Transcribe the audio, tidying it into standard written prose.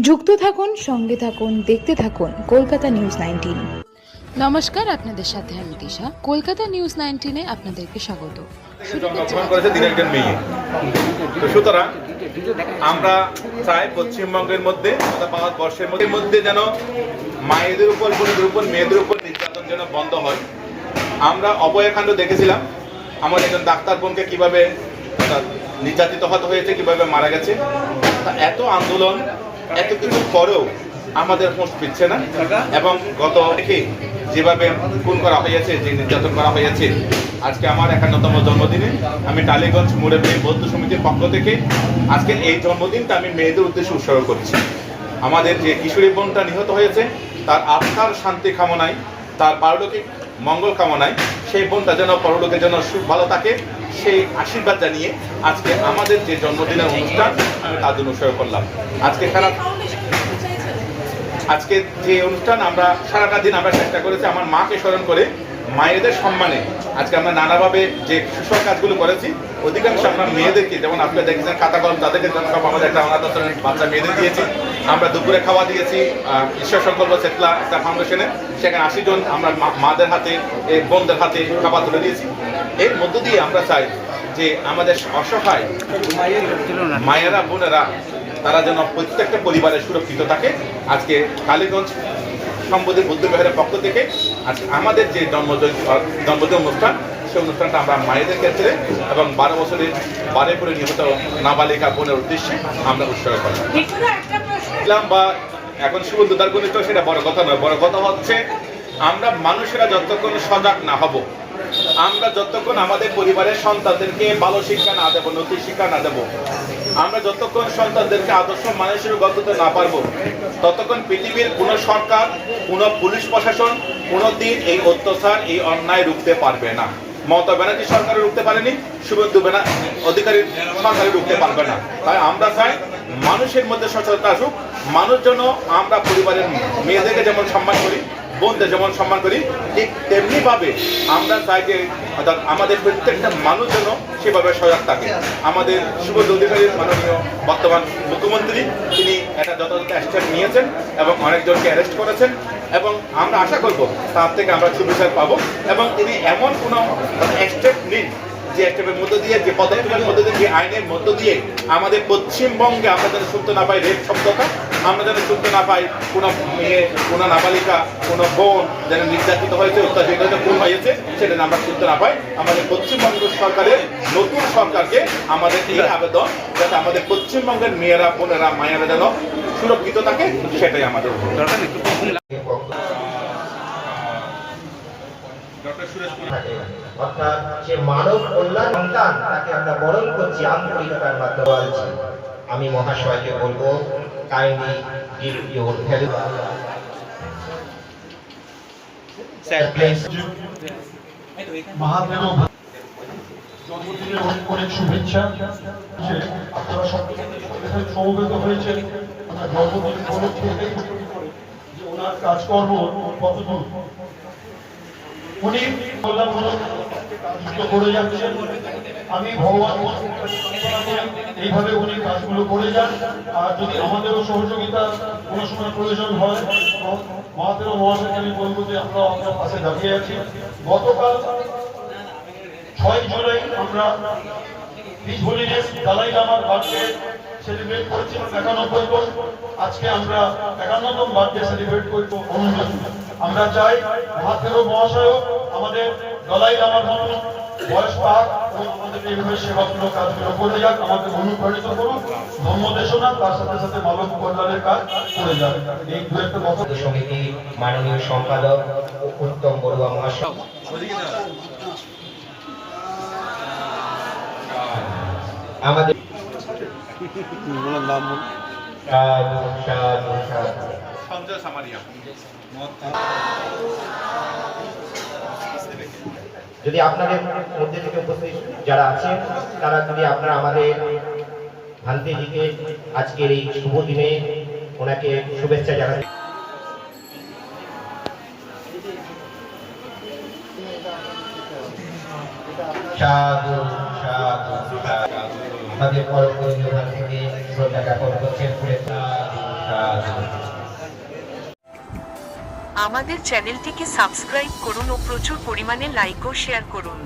যুক্ত থাকুন, সঙ্গে থাকুন, দেখতে থাকুন কলকাতা নিউজ 19। নমস্কার, আপনাদের সাথে আমি দিশা। কলকাতা নিউজ 19-এ আপনাদেরকে স্বাগত। সুতরাং আমরা চাই পশ্চিমবঙ্গের মধ্যে ভারতবর্ষের মধ্যে যেন মায়েদের উপর, বোনদের উপর, মেয়েদের উপর নির্যাতন যেন বন্ধ হয়। আমরা অভয়াকাণ্ড দেখেছিলাম, আমার একজন ডাক্তার বোনকে কিভাবে নির্যাতিত হয়েছে, কিভাবে মারা গেছে। এত আন্দোলন, এত কিছু পরেও আমাদের হোঁশ ফিরছে না। এবং গত যেভাবে খুন করা হয়েছে, যে নির্যাতন করা হয়েছে, আজকে আমার 51তম জন্মদিনে আমি টালিগঞ্জ মুড়েবড়ি বৌদ্ধ সমিতির পক্ষ থেকে আজকের এই জন্মদিনটা আমি মেয়েদের উদ্দেশ্যে উৎসর্গ করছি। আমাদের যে কিশোরী বোনটা নিহত হয়েছে, তার আত্মার শান্তি কামনায়, তার পারলৌকিক মঙ্গল কামনায়, সেই বোনটা যেন পরলোকে যেন ভালো থাকে, সেই আশীর্বাদ জানিয়ে আজকে আমাদের যে জন্মদিনের অনুষ্ঠান আমি তার জন্য উৎসর্গ করলাম। আজকে যে অনুষ্ঠান আমরা সারাটা দিন আমরা চেষ্টা করেছি আমার মাকে স্মরণ করে মায়েদের সম্মানে। আজকে আমরা নানাভাবে যে সুসল কাজগুলো করেছি, অধিকাংশ আমরা মেয়েদেরকে, যেমন আপনারা দেখেছেন খাতা কলম, তাদেরকে সব আমাদের একটা অনাথ আশ্রমের বাচ্চা মেয়েদের দিয়েছি। আমরা দুপুরে খাওয়া দিয়েছি ঈশ্বর সংকল্প চেতলা একটা ফাউন্ডেশনে, সেখানে 80 জন আমরা মাদের হাতে, বোনদের হাতে খাবার তুলে দিয়েছি। এর মধ্য দিয়ে আমরা চাই যে আমাদের অসহায় মায়েরা, বোনেরা, তারা যেন প্রত্যেকটা পরিবারের সুরক্ষিত থাকে। আজকে কালীগঞ্জ সম্বোধি বুদ্ধবিহারের পক্ষ থেকে আজকে আমাদের যে জন্মদিন অনুষ্ঠান, সেই অনুষ্ঠানটা আমরা মায়েদের ক্ষেত্রে এবং 12 বছরের বারে করে নিহত নাবালিকা বোনের উদ্দেশ্যে আমরা উৎসর্গ করলাম। বা এখন শুভ দুর্গণিত, সেটা বড় কথা নয়। বড় কথা হচ্ছে আমরা মানুষেরা যতক্ষণ সজাগ না হব, আমরা যতক্ষণ আমাদের পরিবারের সন্তানদেরকে ভালো শিক্ষা না দেবো, নৈতিক শিক্ষা না দেবো, আমরা যতক্ষণ সন্তানদেরকে আদর্শ মানুষের গড়তে না পারবো, ততক্ষণ পৃথিবীর কোনো সরকার, কোনো পুলিশ প্রশাসন কোনোদিন এই অত্যাচার, এই অন্যায় রুখতে পারবে না। মমতা ব্যানার্জি সরকারে রুখতে পারেনি, শুভেন্দু অধিকারী সরকারে রুখতে পারবে না। তাই আমরা চাই মানুষের মধ্যে সচেতনতা আসুক। মানুষ যেন আমরা পরিবারের মেয়েদেরকে যেমন সম্মান করি, বোনদের যেমন সম্মান করি, ঠিক তেমনি ভাবে আমরা চাই যে আমাদের প্রত্যেকটা মানুষ যেন সেভাবে সজাগ থাকে। আমাদের শুভেন্দু অধিকারীর মাননীয় বর্তমান মুখ্যমন্ত্রী, তিনি একটা যথাযথ স্টেপ নিয়েছেন এবং অনেকজনকে অ্যারেস্ট করেছেন, এবং আমরা আশা করব তার থেকে আমরা সুবিচার পাবো। এবং তিনি এমন কোনো স্টেপ নিন যে স্টেপের মধ্য দিয়ে, যে পদক্ষেপের মধ্য দিয়ে, যে আইনের মধ্য দিয়ে আমাদের পশ্চিমবঙ্গে আমরা যেন শুনতে না পাই রেপ শব্দটা, আমরা যেন শুনতে না পাই কোনো মেয়ে, কোনো নাবালিকা, কোনো বোন যেন নির্যাতিত হয়েছে, অত্যাচারিত হয়েছে, খুন হয়েছে, সেটা আমরা শুনতে না পাই। আমাদের পশ্চিমবঙ্গ সরকারের, নতুন সরকারকে আমাদের এই আবেদন, যাতে আমাদের পশ্চিমবঙ্গের মেয়েরা, বোনেরা, মায়েরা যেন সুরক্ষিত থাকে, সেটাই আমাদের অর্থাৎ যে মানব কল্যাণ সন্তান, তাকে আমরা বরণ করছি আন্তরিকতার মাধ্যমে। আমি মহাশয়কে বলবো, kindly give your value. Sir please. Mahadev জন্মদিনের অনেক অনেক শুভেচ্ছা। আপনারা সকলে সমবেত হয়েছে জন্মদিন উপলক্ষে, যে ওনার কাজকর্ম কতদূর উনি কল্যাণমূলক কাজগুলো করে যাচ্ছেন। আমি ভগবান এইভাবে উনি কাজগুলো করে যান। আর যদি আমাদেরও সহযোগিতা কোনো সময় প্রয়োজন হয়, মহাদেব মহাশয়কে আমি বলবো যে আমরা আপনার পাশে দাঁড়িয়ে আছি। গতকাল 6 জুলাই আমরা হিজ হোলিনেস দালাই লামার বার্থডে সেলিব্রেট করেছি 91তম। আজকে আমরা 51তম বার্থডে সেলিব্রেট করব। আমরা চাই মহাদেব মহাশয় আমাদের দলাই লামার মতো বয়স পাক এবং আমাদের এইভাবে সেবাগুলো, কাজগুলো করে যাক, আমাদের অনুপ্রাণিত করুক, ধর্ম দেশনা, তার সাথে সাথে মানব কল্যাণের কাজ করে যাক। এই দু একটা কথা। সমিতি মাননীয় সম্পাদক উত্তম বড়ুয়া মহাশয়, আমাদের সঞ্জয় সামারিয়া। যদি আপনাদের মধ্যে থেকে উপস্থিত যারা আছেন, তারা যদি আপনারা আমাদের ভান্তিজিকে আজকের এই শুভ দিনে ওনাকে শুভেচ্ছা জানান। সাধু সাধু সাধু। আমাদের পরবর্তী থেকে শ্রদ্ধা জ্ঞাপন করছেন। আমাদের চ্যানেলটিকে সাবস্ক্রাইব করুন ও প্রচুর পরিমাণে লাইক ও শেয়ার করুন।